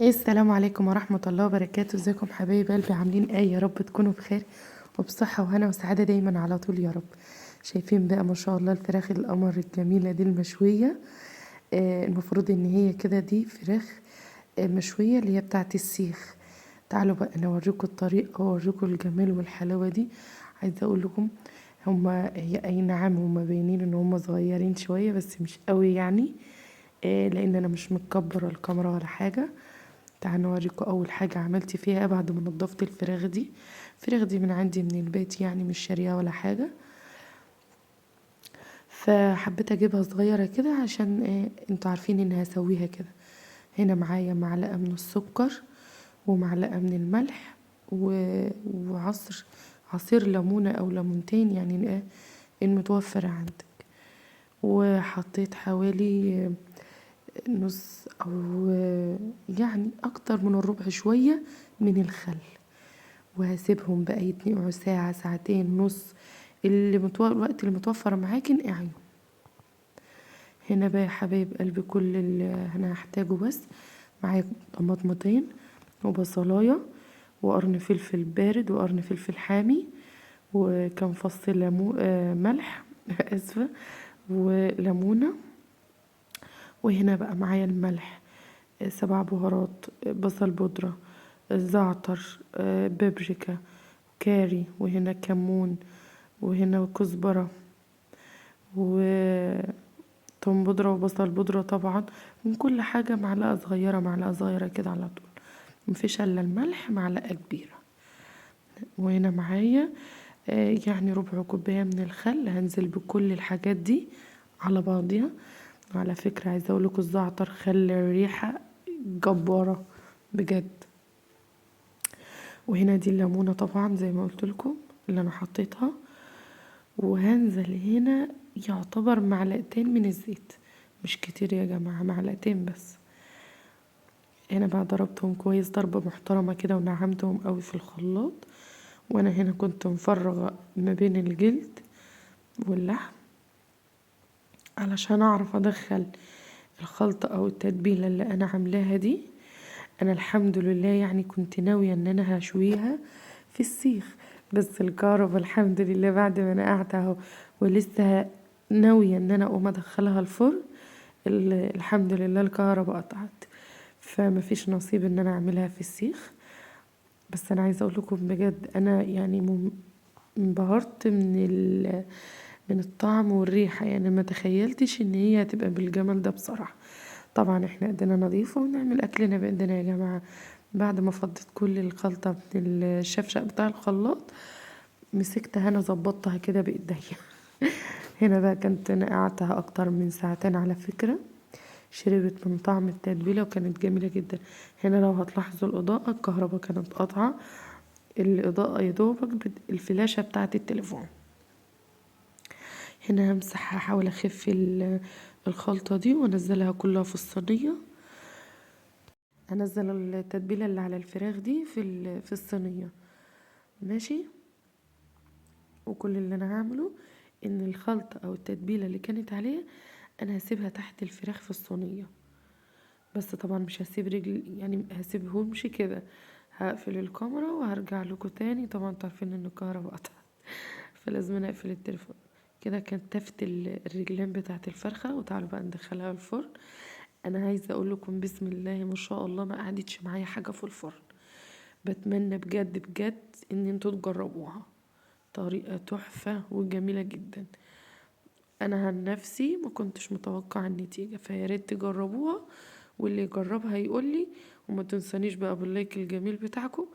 السلام عليكم ورحمة الله وبركاته. ازيكم حبايب قلبي؟ عاملين ايه؟ يا رب تكونوا بخير وبصحة وهنا وسعادة دايما على طول يا رب. شايفين بقى ما شاء الله الفراخ القمر الجميلة دي المشوية. المفروض ان هي كده دي فراخ مشوية اللي هي بتاعت السيخ. تعالوا بقى انا اوريكم الطريقة واوريكم الجمال والحلاوة دي. عايزة اقول لكم هي اي نعم هما باينين ان هما صغيرين شوية بس مش قوي يعني. لان انا مش مكبرة الكاميرا ولا حاجة. تعالوا نوريكم اول حاجه عملت فيها إيه بعد ما نضفت الفراخ دي من عندي من البيت يعني مش شاريها ولا حاجه. فحبيت اجيبها صغيره كده عشان انتوا عارفين ان هسويها كده. هنا معايا معلقه من السكر ومعلقه من الملح عصير ليمونه او ليمونتين يعني المتوفر عندك. وحطيت حوالي نص او يعني اكتر من الربع شويه من الخل. وهسيبهم بقى يتنقعوا ساعة ساعتين نص. الوقت اللي متوفر معاكي نقعيهم. هنا بقى يا حبايب قلبي كل اللي انا هحتاجه بس معايا طماطمتين وبصلاية وقرن فلفل بارد وقرن فلفل حامي وكم فص ملح اسفة وليمونة. وهنا بقى معايا الملح 7 بهارات بصل بودرة زعتر بابريكا كاري وهنا كمون وهنا كزبرة وتوم بودرة وبصل بودرة طبعا. من كل حاجة معلقة صغيرة كده على طول. مفيش الا الملح معلقة كبيرة. وهنا معايا يعني ربع كوباية من الخل. هنزل بكل الحاجات دي على بعضها. وعلى فكرة عايزة اقولكوا الزعتر خلى الريحة جبارة بجد. وهنا دي الليمونة طبعا زي ما قلت لكم اللي انا حطيتها. وهنزل هنا يعتبر معلقتين من الزيت مش كتير يا جماعة معلقتين بس. هنا بقى ضربتهم كويس ضربة محترمة كده ونعمتهم قوي في الخلاط. وانا هنا كنت مفرغة ما بين الجلد واللحم علشان اعرف ادخل الخلطة او التتبيلة اللي انا عاملاها دي. انا الحمد لله يعني كنت ناوية ان انا هشويها في السيخ. بس الكهرباء الحمد لله بعد ما نقعت اهو ولسه ناوية ان انا اقوم ادخلها الفرن. الحمد لله الكهرباء قطعت فما فيش نصيب ان انا اعملها في السيخ. بس انا عايزه اقول لكم بجد انا يعني انبهرت من الطعم والريحه يعني ما تخيلتش ان هي هتبقى بالجمال ده بصراحه. طبعا احنا ايدينا نظيفه ونعمل اكلنا بايدينا يا جماعه. بعد ما فضيت كل الخلطه من الشفشق بتاع الخلاط مسكتها انا ظبطتها كده بايديا. هنا بقى كنت نقعتها اكتر من ساعتين على فكره. شربت من طعم التتبيله وكانت جميله جدا. هنا لو هتلاحظوا الاضاءه الكهرباء كانت قاطعه. الاضاءه يدوبك الفلاشه بتاعه التليفون. هنا همسح هحاول اخف الخلطه دي وانزلها كلها في الصينيه. هنزل التتبيله اللي على الفراخ دي في الصينيه ماشي. وكل اللي انا هعمله ان الخلطه او التتبيله اللي كانت عليها انا هسيبها تحت الفراخ في الصينيه. بس طبعا مش هسيب رجل يعني هسيبهمش كده. هقفل الكاميرا وهرجع لكم تاني. طبعا انتوا عارفين ان الكهرباء قطعت فلازم اقفل التليفون. كده كتفت الرجلين بتاعت الفرخه وتعالوا بقى ندخلها الفرن. انا عايزه اقول لكم بسم الله ما شاء الله ما قعدتش معايا حاجه في الفرن. بتمنى بجد بجد ان انتوا تجربوها. طريقه تحفه وجميله جدا. انا عن نفسي ما كنتش متوقعه النتيجه فياريت تجربوها. واللي يجربها يقولي. وما تنسانيش بقى باللايك الجميل بتاعكم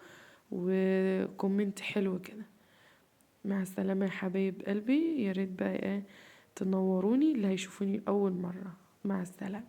وكومنت حلو كده. مع السلامه يا حبايب قلبي. ياريت بقى تنوروني اللي هيشوفوني اول مره. مع السلامه.